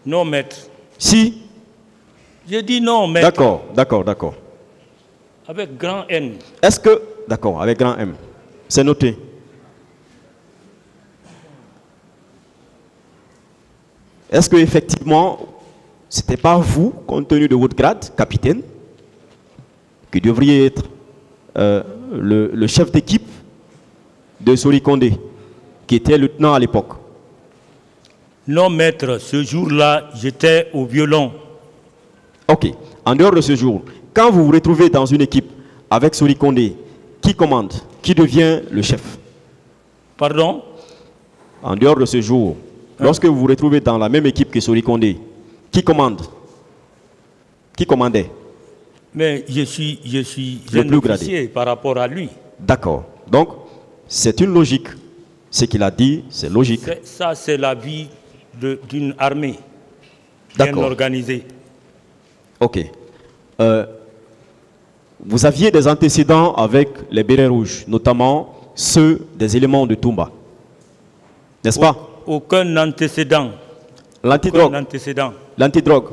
Non, maître. Si. J'ai dit non, maître. D'accord, d'accord, d'accord. Avec grand N. Est-ce que... D'accord, avec grand M. C'est noté. Est-ce que effectivement, ce n'était pas vous, compte tenu de votre grade, capitaine, qui devriez être le chef d'équipe de Sori Kondé, qui était lieutenant à l'époque? Non, maître, ce jour-là, j'étais au violon. Ok. En dehors de ce jour, quand vous vous retrouvez dans une équipe avec Sori Kondé, qui commande? Qui devient le chef? Pardon? En dehors de ce jour, lorsque vous vous retrouvez dans la même équipe que Sori Kondé, qui commande? Qui commandait? Mais je suis Le un plus officier gradé. par rapport à lui. D'accord. Donc, c'est une logique. Ce qu'il a dit, c'est logique. Ça, c'est la vie d'une armée bien D'accord. organisée. Ok. Vous aviez des antécédents avec les bérets rouges, notamment ceux des éléments de Toumba. N'est-ce pas? Aucun antécédent. L'antidrogue. Aucun antécédent. L'antidrogue.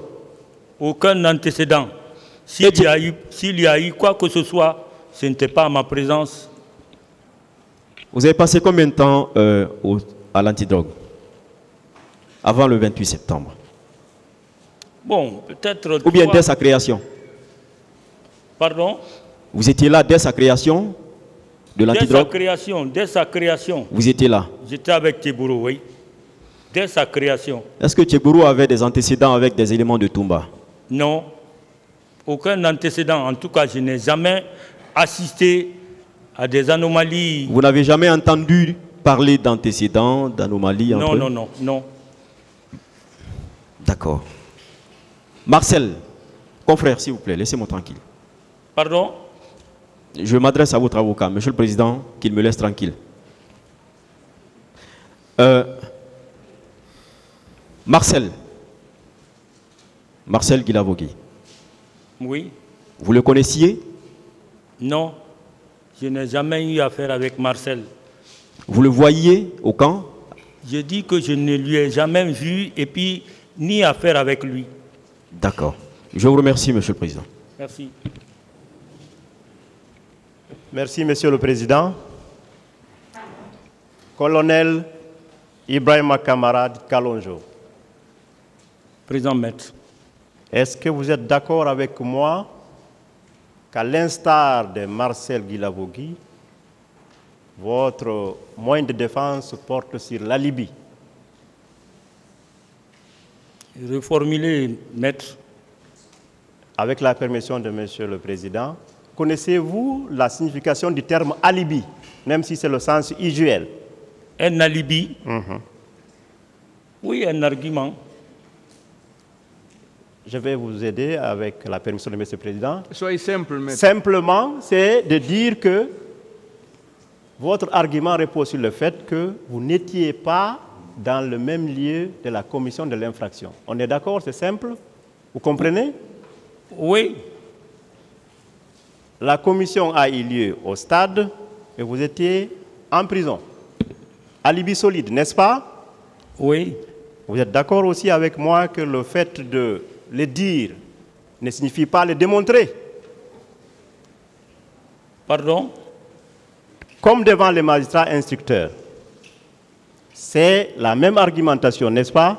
Aucun antécédent. S'il y a eu quoi que ce soit, ce n'était pas à ma présence. Vous avez passé combien de temps à l'antidrogue avant le 28 septembre? Bon, peut-être... Ou bien dès sa création? Pardon? Vous étiez là dès sa création de l'antidrogue? Dès sa création. Vous étiez là? J'étais avec Tchebourou, oui. Dès sa création. Est-ce que Tchebourou avait des antécédents avec des éléments de Toumba? Non. Aucun antécédent. En tout cas, je n'ai jamais assisté à des anomalies. Vous n'avez jamais entendu parler d'antécédents, d'anomalies entre eux? Non. D'accord. Marcel, confrère, s'il vous plaît, laissez-moi tranquille. Pardon? Je m'adresse à votre avocat, Monsieur le Président, qu'il me laisse tranquille. Marcel Guilavogui. Oui. Vous le connaissiez? Non. Je n'ai jamais eu affaire avec Marcel. Vous le voyiez au camp? Je dis que je ne lui ai jamais vu et puis ni affaire avec lui. D'accord. Je vous remercie, Monsieur le Président. Merci. Merci, Monsieur le Président. Colonel Ibrahima Camarade Kalonjo. Président Maître. Est-ce que vous êtes d'accord avec moi qu'à l'instar de Marcel Guilavogui, votre moyen de défense porte sur la Libye? Reformuler, Maître. Avec la permission de Monsieur le Président, connaissez-vous la signification du terme alibi, même si c'est le sens usuel? Un alibi? Oui, un argument. Je vais vous aider avec la permission de Monsieur le Président. Soyez simple, Maître. Simplement, c'est de dire que votre argument repose sur le fait que vous n'étiez pas dans le même lieu de la commission de l'infraction. On est d'accord, c'est simple? Vous comprenez? Oui. La commission a eu lieu au stade et vous étiez en prison. Alibi solide, n'est-ce pas? Oui. Vous êtes d'accord aussi avec moi que le fait de le dire ne signifie pas le démontrer? Pardon? Comme devant les magistrats instructeurs. C'est la même argumentation, n'est-ce pas?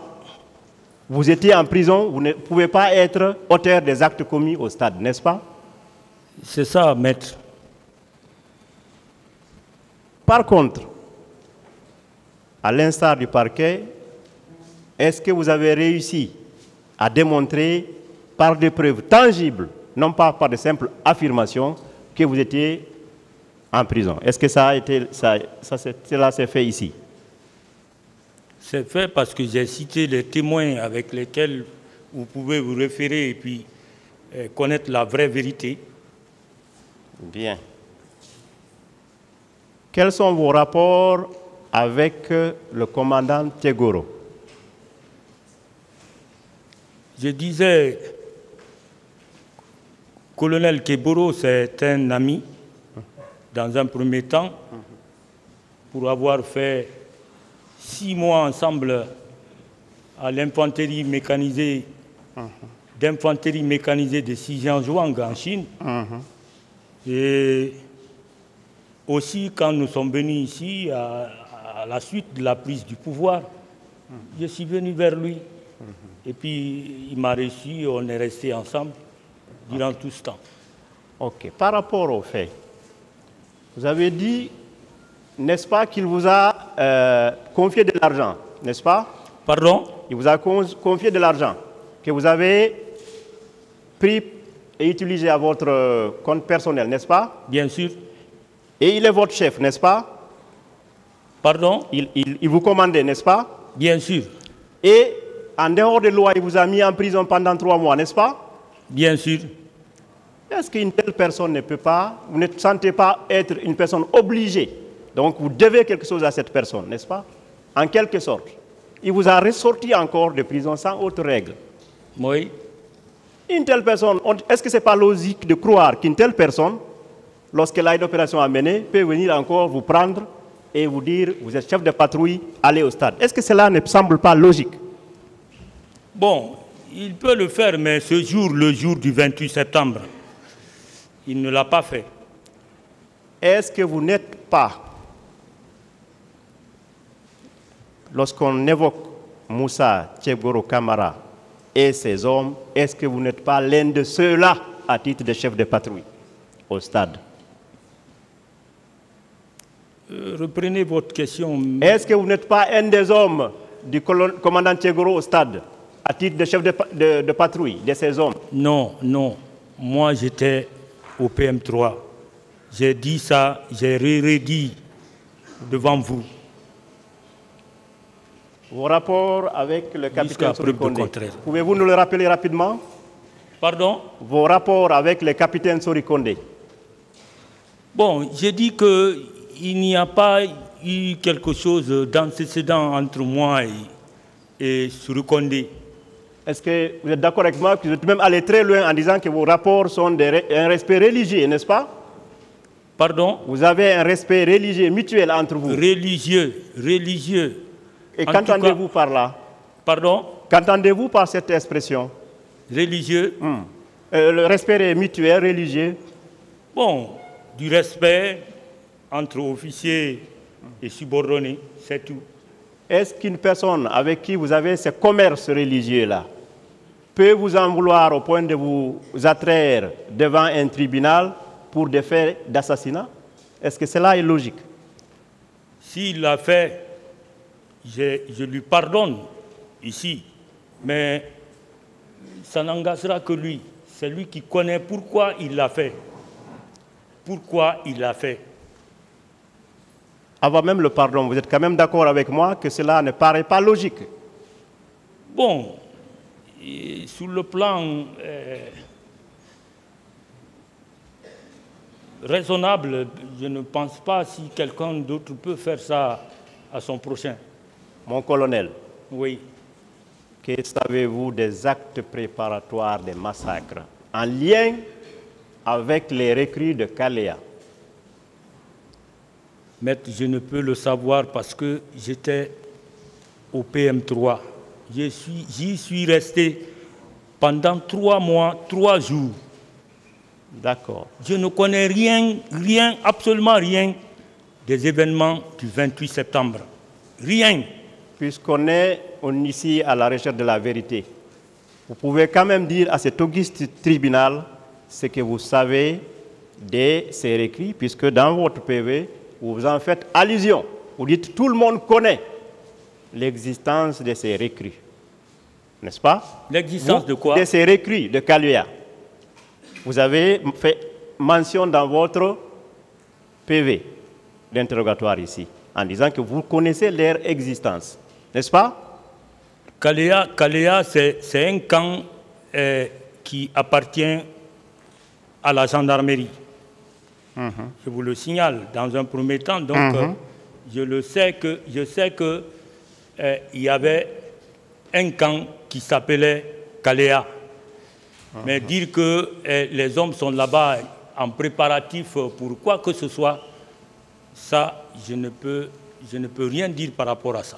Vous étiez en prison, vous ne pouvez pas être auteur des actes commis au stade, n'est-ce pas? C'est ça, Maître. Par contre, à l'instar du parquet, est-ce que vous avez réussi à démontrer par des preuves tangibles, non pas par de simples affirmations, que vous étiez en prison? Est-ce que cela s'est fait ici? C'est fait parce que j'ai cité les témoins avec lesquels vous pouvez vous référer et puis connaître la vraie vérité. Bien. Quels sont vos rapports avec le commandant Tegoro? Je disais, colonel Keboro, c'est un ami, dans un premier temps, pour avoir fait 6 mois ensemble à l'infanterie mécanisée, d'infanterie mécanisée de Xinjiang en Chine. Et aussi, quand nous sommes venus ici, à la suite de la prise du pouvoir, je suis venu vers lui. Et puis, il m'a reçu, on est restés ensemble durant tout ce temps. Ok. Par rapport aux faits, vous avez dit, n'est-ce pas, qu'il vous a confié de l'argent, n'est-ce pas? Pardon? Il vous a confié de l'argent que vous avez pris et utilisé à votre compte personnel, n'est-ce pas? Bien sûr. Et il est votre chef, n'est-ce pas? Pardon? Il vous commandait, n'est-ce pas? Bien sûr. Et en dehors de loi, il vous a mis en prison pendant 3 mois, n'est-ce pas? Bien sûr. Est-ce qu'une telle personne ne peut pas, vous ne sentez pas être une personne obligée? Donc vous devez quelque chose à cette personne, n'est-ce pas? En quelque sorte. Il vous a ressorti encore de prison sans autre règle. Oui. Une telle personne, est-ce que ce n'est pas logique de croire qu'une telle personne, lorsqu'elle a une opération à mener, peut venir encore vous prendre et vous dire, vous êtes chef de patrouille, allez au stade? Est-ce que cela ne semble pas logique? Bon, il peut le faire, mais ce jour, le jour du 28 septembre, il ne l'a pas fait. Est-ce que vous n'êtes pas, lorsqu'on évoque Moussa Tchegoro Kamara et ses hommes, est-ce que vous n'êtes pas l'un de ceux-là à titre de chef de patrouille au stade? Reprenez votre question. Est-ce que vous n'êtes pas un des hommes du commandant Tchegoro au stade à titre de chef de patrouille de ces hommes? Non, non. Moi, j'étais au PM3. J'ai dit ça, j'ai redit devant vous. Vos rapports avec le capitaine Sorikonde, pouvez-vous nous le rappeler rapidement? Pardon? Vos rapports avec le capitaine Sorikonde. Bon, j'ai dit qu'il n'y a pas eu quelque chose d'antécédent entre moi et Sorikonde. Est-ce que vous êtes d'accord avec moi que vous êtes même allé très loin en disant que vos rapports sont un respect religieux, n'est-ce pas? Pardon? Vous avez un respect religieux mutuel entre vous. Religieux. Et qu'entendez-vous par là? Pardon? Qu'entendez-vous par cette expression? Religieux. Le respect mutuel, religieux. Bon, du respect entre officiers et subordonnés, c'est tout. Est-ce qu'une personne avec qui vous avez ce commerce religieux-là peut vous en vouloir au point de vous attraire devant un tribunal pour des faits d'assassinat? Est-ce que cela est logique? S'il l'a fait, je lui pardonne ici, mais ça n'engagera que lui. C'est lui qui connaît pourquoi il l'a fait. Pourquoi il l'a fait. Avant même le pardon, vous êtes quand même d'accord avec moi que cela ne paraît pas logique? Bon, sur le plan raisonnable, je ne pense pas si quelqu'un d'autre peut faire ça à son prochain. Mon colonel, oui. Que savez-vous des actes préparatoires des massacres en lien avec les recrues de Kalea? Maître, je ne peux le savoir parce que j'étais au PM3. J'y suis resté pendant 3 mois, 3 jours. D'accord. Je ne connais rien, absolument rien des événements du 28 septembre. Rien. Puisqu'on est ici à la recherche de la vérité, vous pouvez quand même dire à cet auguste tribunal ce que vous savez de ces récrits, puisque dans votre PV, vous en faites allusion. Vous dites tout le monde connaît l'existence de ces récrits. N'est-ce pas? L'existence de quoi? De ces récrits de Kalea. Vous avez fait mention dans votre PV d'interrogatoire ici, en disant que vous connaissez leur existence. N'est-ce pas? Kalea, c'est un camp qui appartient à la gendarmerie. Je vous le signale dans un premier temps. Donc, je sais que il y avait un camp qui s'appelait Kalea. Mais dire que les hommes sont là-bas en préparatif pour quoi que ce soit, ça, je ne peux rien dire par rapport à ça.